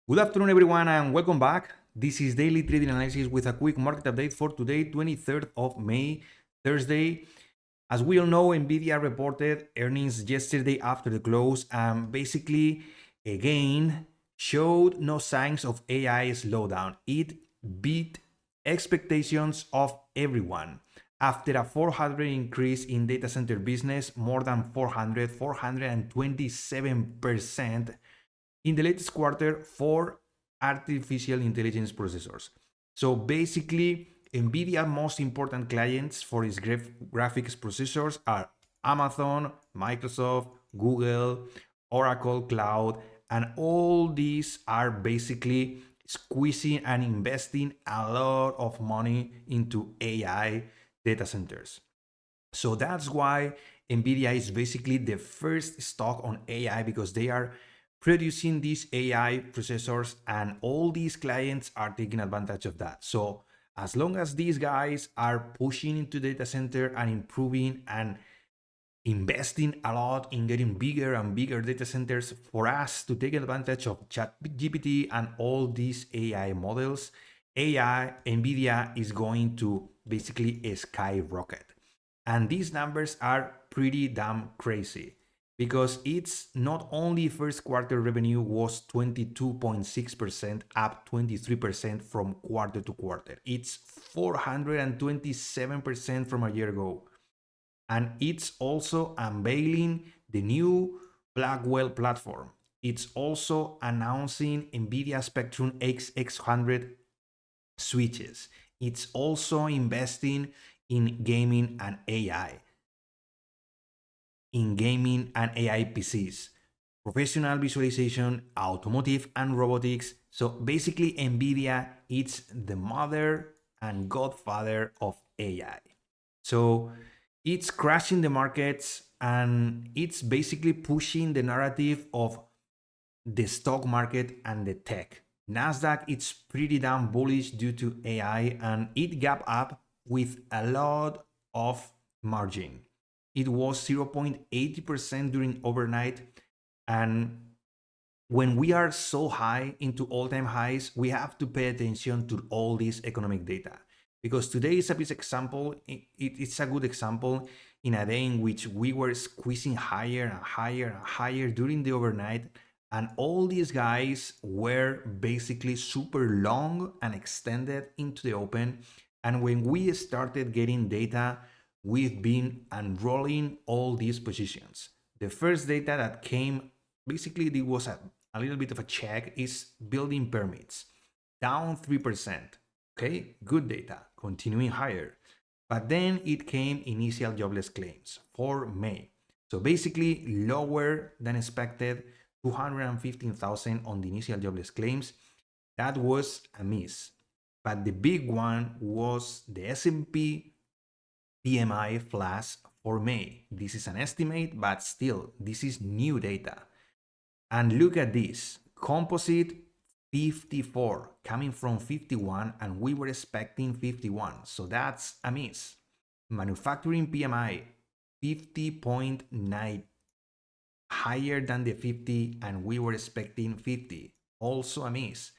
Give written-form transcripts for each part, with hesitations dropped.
Good afternoon, everyone, and welcome back. This is Daily Trading Analysis with a quick market update for today, 23rd of May, Thursday. As we all know, Nvidia reported earnings yesterday after the close and basically, again, showed no signs of AI slowdown. It beat expectations of everyone. After a 400 increase in data center business, more than 427% in the latest quarter for artificial intelligence processors. So basically, Nvidia's most important clients for its graphics processors are Amazon, Microsoft, Google, Oracle Cloud, and all these are basically squeezing and investing a lot of money into AI data centers. So that's why Nvidia is basically the first stock on AI, because they are producing these AI processors and all these clients are taking advantage of that. So as long as these guys are pushing into data center and improving and investing a lot in getting bigger and bigger data centers for us to take advantage of ChatGPT and all these AI models, Nvidia is going to basically skyrocket. And these numbers are pretty damn crazy, because it's not only first quarter revenue was 22.6%, up 23% from quarter to quarter. It's 427% from a year ago. And it's also unveiling the new Blackwell platform. It's also announcing Nvidia Spectrum X100 switches. It's also investing in gaming and AI. In gaming and AI PCs, professional visualization, automotive and robotics. So basically Nvidia is the mother and godfather of AI. So it's crashing the markets and it's basically pushing the narrative of the stock market and the tech. Nasdaq, it's pretty damn bullish due to AI and it gap up with a lot of margin. It was 0.80% during overnight. And when we are so high into all-time highs, we have to pay attention to all this economic data. Because today is a good example. It's a good example in a day in which we were squeezing higher and higher and higher during the overnight. And all these guys were basically super long and extended into the open. And when we started getting data, we've been unrolling all these positions. The first data that came, basically it was a little bit of a check, is building permits, down 3%. Okay, good data, continuing higher. But then it came initial jobless claims for May. So basically lower than expected, 215,000 on the initial jobless claims. That was a miss. But the big one was the S&P PMI flash for May. This is an estimate, but still, this is new data. And look at this, composite 54 coming from 51, and we were expecting 51. So that's a miss. Manufacturing PMI 50.9, higher than the 50, and we were expecting 50. Also a miss.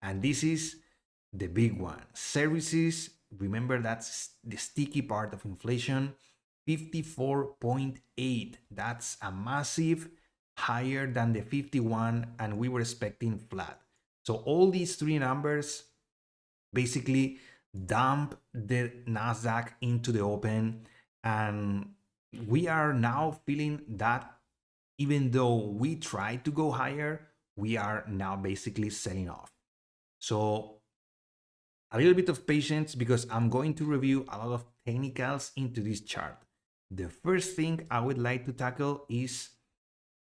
And this is the big one. Services, remember that's the sticky part of inflation, 54.8. That's a massive, higher than the 51, and we were expecting flat. So all these three numbers basically dump the Nasdaq into the open, and we are now feeling that even though we tried to go higher, we are now basically selling off. So a little bit of patience, because I'm going to review a lot of technicals into this chart. The first thing I would like to tackle is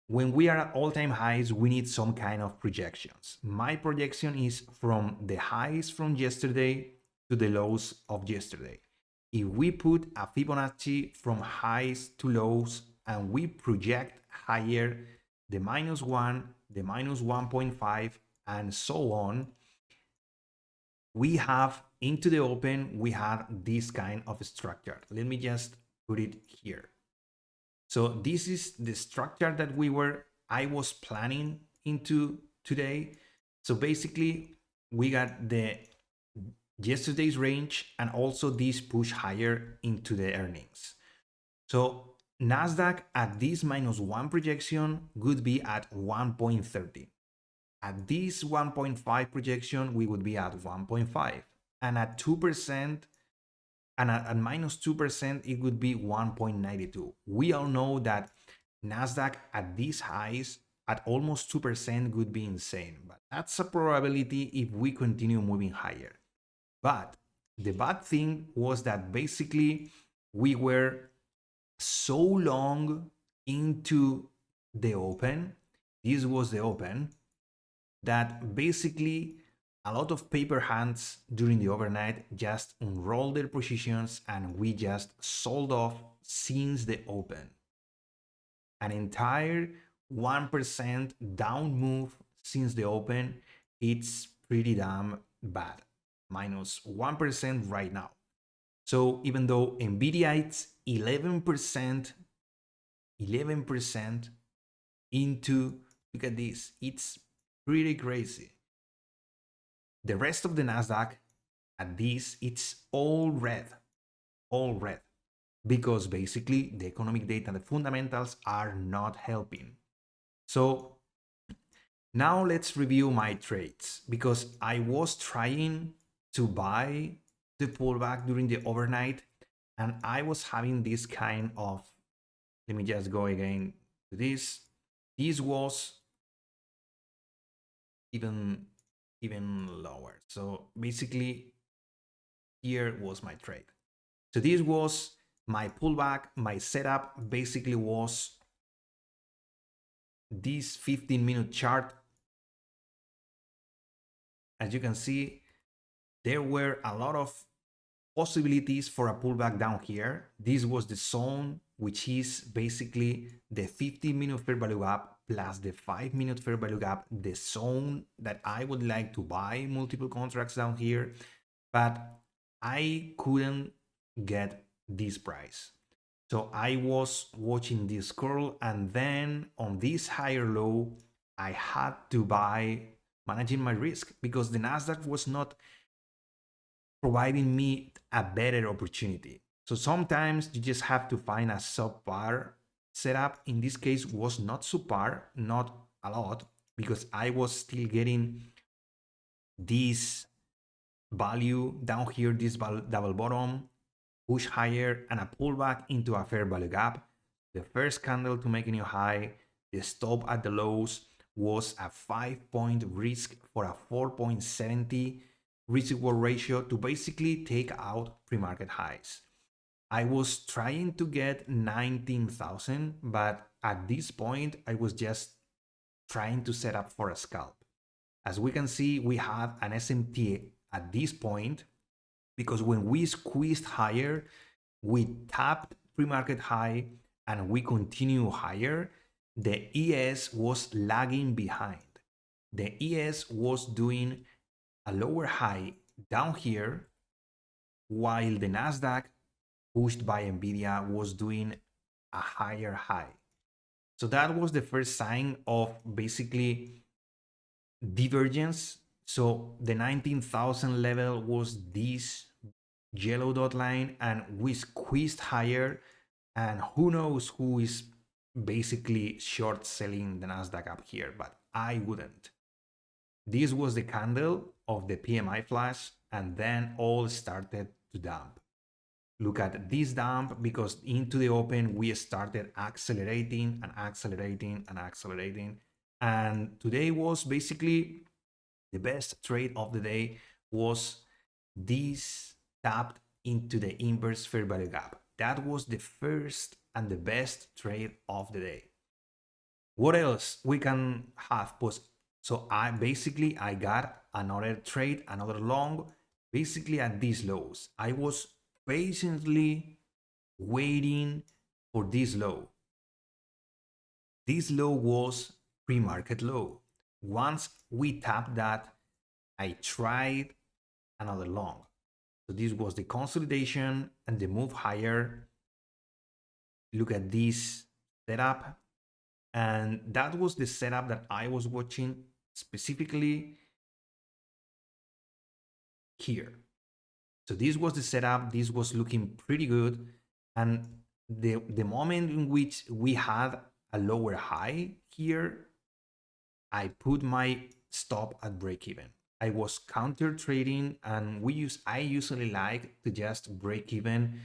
when we are at all-time highs, we need some kind of projections. My projection is from the highs from yesterday to the lows of yesterday. If we put a Fibonacci from highs to lows and we project higher, the -1, the -1.5, and so on, we have into the open, we have this kind of structure. Let me just put it here. So this is the structure that I was planning into today. So basically, we got the yesterday's range and also this push higher into the earnings. So Nasdaq at this -1 projection would be at 1.30. At this 1.5 projection, we would be at 1.5. And at 2%, and at -2%, it would be 1.92. We all know that Nasdaq at these highs at almost 2% would be insane, but that's a probability if we continue moving higher. But the bad thing was that basically we were so long into the open, this was the open, that basically a lot of paper hands during the overnight just unrolled their positions and we just sold off since the open. An entire 1% down move since the open, it's pretty damn bad. -1% right now. So even though Nvidia it's 11% into, look at this, it's pretty crazy. The rest of the Nasdaq at this, it's all red, because basically the economic data, the fundamentals are not helping. So now let's review my trades, because I was trying to buy the pullback during the overnight and I was having this kind of, let me just go again to this. This was even lower. So basically here was my trade. So this was my pullback. My setup basically was this 15-minute chart. As you can see, there were a lot of possibilities for a pullback down here. This was the zone, which is basically the 15-minute fair value gap plus the 5-minute fair value gap, the zone that I would like to buy multiple contracts down here, but I couldn't get this price. So I was watching this curl, and then on this higher low, I had to buy, managing my risk, because the Nasdaq was not providing me a better opportunity. So sometimes you just have to find a subpar setup. In this case was not subpar, not a lot, because I was still getting this value down here, this double bottom, push higher, and a pullback into a fair value gap. The first candle to make a new high, the stop at the lows was a 5-point risk for a 4.70 risk reward ratio to basically take out pre-market highs. I was trying to get 19,000, but at this point, I was just trying to set up for a scalp. As we can see, we have an SMT at this point, because when we squeezed higher, we tapped pre-market high and we continue higher. The ES was lagging behind. The ES was doing a lower high down here, while the Nasdaq, pushed by Nvidia, was doing a higher high. So that was the first sign of basically divergence. So the 19,000 level was this yellow dot line, and we squeezed higher, and who knows who is basically short selling the Nasdaq up here, but I wouldn't. This was the candle of the PMI flash, and then all started to dump. Look at this dump, because into the open we started accelerating and accelerating and accelerating, and today was basically the best trade of the day. Was this tapped into the inverse fair value gap. That was the first and the best trade of the day. What else we can have post? So I got another trade, another long, basically at these lows. I was patiently waiting for this low. This low was pre-market low. Once we tapped that, I tried another long. So this was the consolidation and the move higher. Look at this setup. And that was the setup that I was watching specifically here. So this was the setup. This was looking pretty good. And the moment in which we had a lower high here, I put my stop at break even. I was counter trading, and I usually like to just break even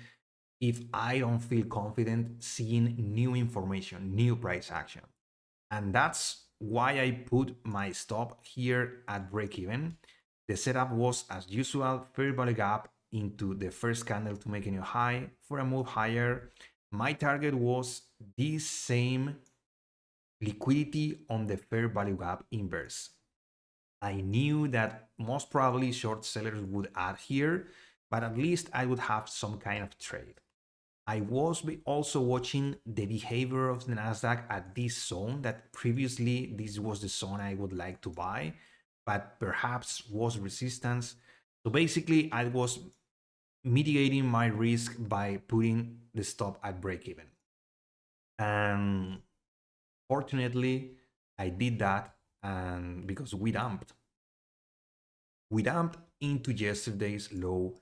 if I don't feel confident seeing new information, new price action. And that's why I put my stop here at break even. The setup was, as usual, fair value gap into the first candle to make a new high for a move higher. My target was this same liquidity on the fair value gap inverse. I knew that most probably short sellers would add here, but at least I would have some kind of trade. I was also watching the behavior of the Nasdaq at this zone, that previously this was the zone I would like to buy, but perhaps was resistance. So basically I was mitigating my risk by putting the stop at break even. And fortunately I did that, and because we dumped into yesterday's low,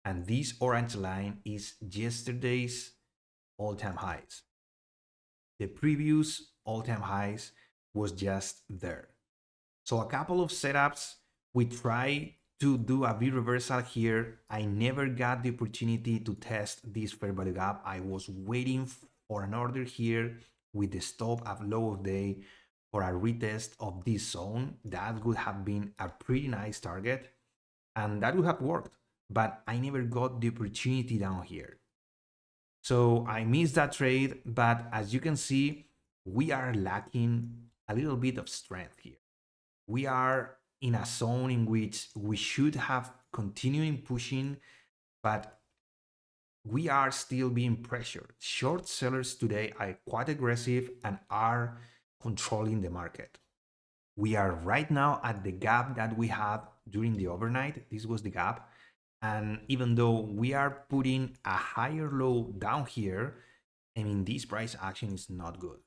and this orange line is yesterday's all-time highs. The previous all-time highs was just there. So a couple of setups, we try to do a V reversal here. I never got the opportunity to test this fair value gap. I was waiting for an order here with the stop at low of day for a retest of this zone. That would have been a pretty nice target, and that would have worked, but I never got the opportunity down here. So I missed that trade, but as you can see, we are lacking a little bit of strength here. We are in a zone in which we should have continuing pushing, but we are still being pressured. Short sellers today are quite aggressive and are controlling the market. We are right now at the gap that we had during the overnight. This was the gap. And even though we are putting a higher low down here, I mean, this price action is not good.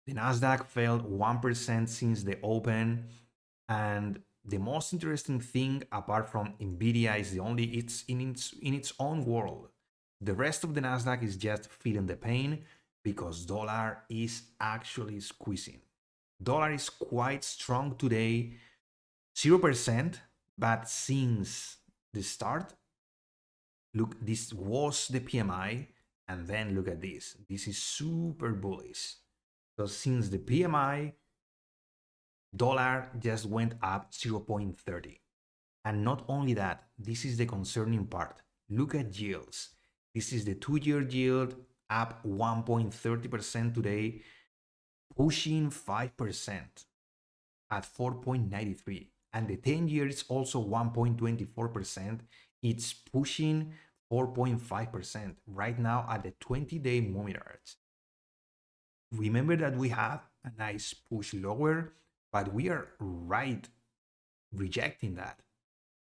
The Nasdaq fell 1% since the open. And the most interesting thing, apart from Nvidia, is it's in its own world. The rest of the Nasdaq is just feeling the pain because dollar is actually squeezing. Dollar is quite strong today, 0%, but since the start, look, this was the PMI, and then look at this. This is super bullish. So since the PMI, dollar just went up 0.30. And not only that, this is the concerning part. Look at yields. This is the 2-year yield, up 1.30% today, pushing 5% at 4.93. And the 10-year is also 1.24%. It's pushing 4.5% right now at the 20-day moving average. Remember that we had a nice push lower, but we are rejecting that.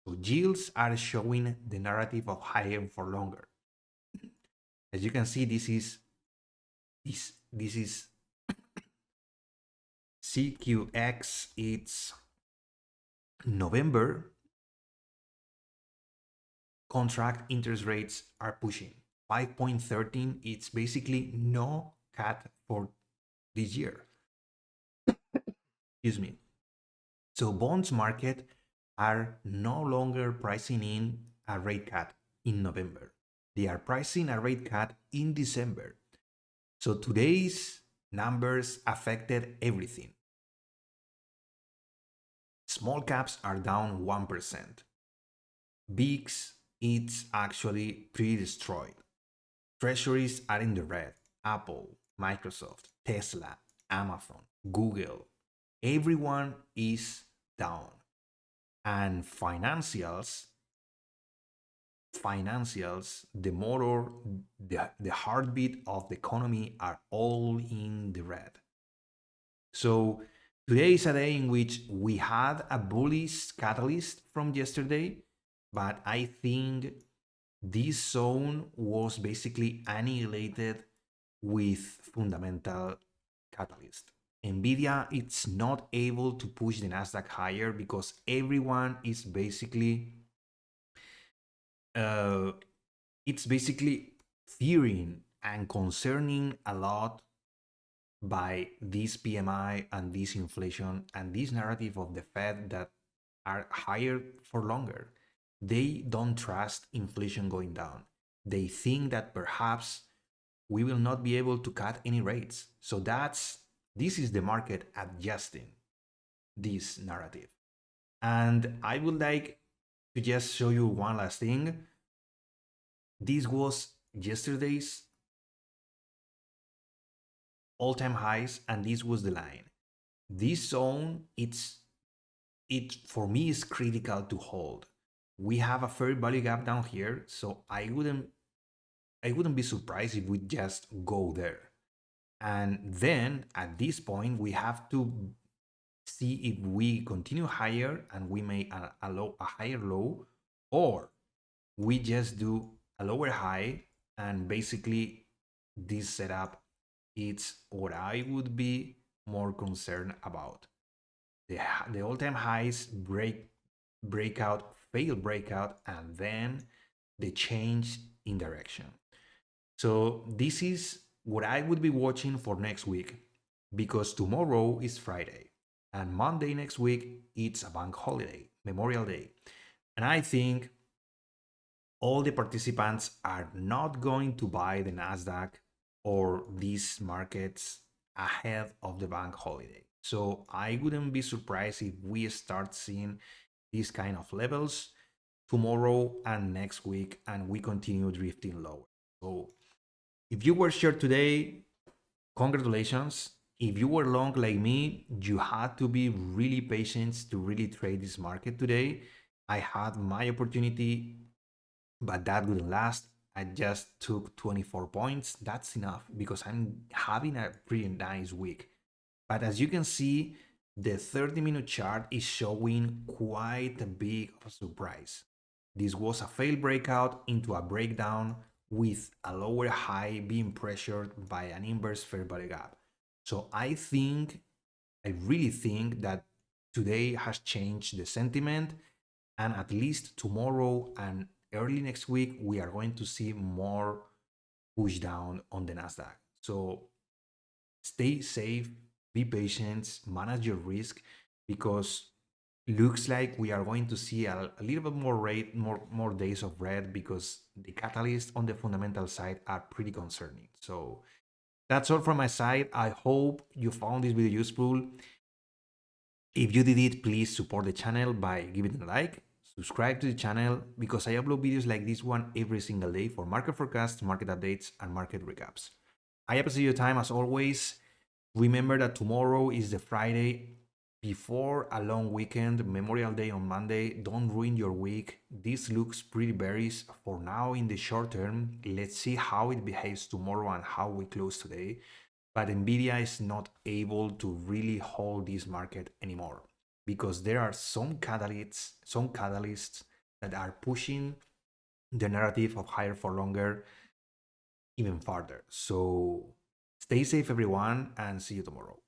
So yields are showing the narrative of higher for longer. As you can see, this is CQX. It's November. Contract interest rates are pushing 5.13. It's basically no cut for this year. Excuse me. So bonds market are no longer pricing in a rate cut in November. They are pricing a rate cut in December. So today's numbers affected everything. Small caps are down 1%. Bigs, it's actually pretty destroyed. Treasuries are in the red. Apple, Microsoft, Tesla, Amazon, Google, everyone is down. And financials, the motor, the heartbeat of the economy are all in the red. So today is a day in which we had a bullish catalyst from yesterday, but I think this zone was basically annihilated with fundamental catalyst. Nvidia, it's not able to push the Nasdaq higher because everyone is basically it's basically fearing and concerning a lot by this PMI and this inflation and this narrative of the Fed that are higher for longer. They don't trust inflation going down. They think that perhaps we will not be able to cut any rates. So this is the market adjusting this narrative. And I would like to just show you one last thing. This was yesterday's all-time highs, and this was the line. This zone, it for me is critical to hold. We have a fair value gap down here, so I wouldn't be surprised if we just go there. And then at this point, we have to see if we continue higher and we make a higher low, or we just do a lower high, and basically this setup, it's what I would be more concerned about. The all-time highs breakout, fail breakout, and then the change in direction. So this is what I would be watching for next week, because tomorrow is Friday and Monday next week it's a bank holiday, Memorial Day. And I think all the participants are not going to buy the Nasdaq or these markets ahead of the bank holiday. So I wouldn't be surprised if we start seeing these kind of levels tomorrow and next week, and we continue drifting lower. So if you were short today, congratulations. If you were long like me, you had to be really patient to really trade this market today. I had my opportunity, but that wouldn't last. I just took 24 points. That's enough because I'm having a pretty nice week. But as you can see, the 30-minute chart is showing quite a big surprise. This was a failed breakout into a breakdown with a lower high being pressured by an inverse fair value gap. So I really think that today has changed the sentiment, and at least tomorrow and early next week, we are going to see more push down on the Nasdaq. So stay safe, be patient, manage your risk, because looks like we are going to see a little bit more rate, more days of red, because the catalysts on the fundamental side are pretty concerning. So that's all from my side. I hope you found this video useful. If you did it, please support the channel by giving it a like, subscribe to the channel, because I upload videos like this one every single day for market forecasts, market updates, and market recaps. I appreciate your time as always. Remember that tomorrow is the Friday before a long weekend, Memorial Day on Monday. Don't ruin your week. This looks pretty bearish for now in the short term. Let's see how it behaves tomorrow and how we close today. But Nvidia is not able to really hold this market anymore, because there are some catalysts that are pushing the narrative of higher for longer even farther. So stay safe, everyone, and see you tomorrow.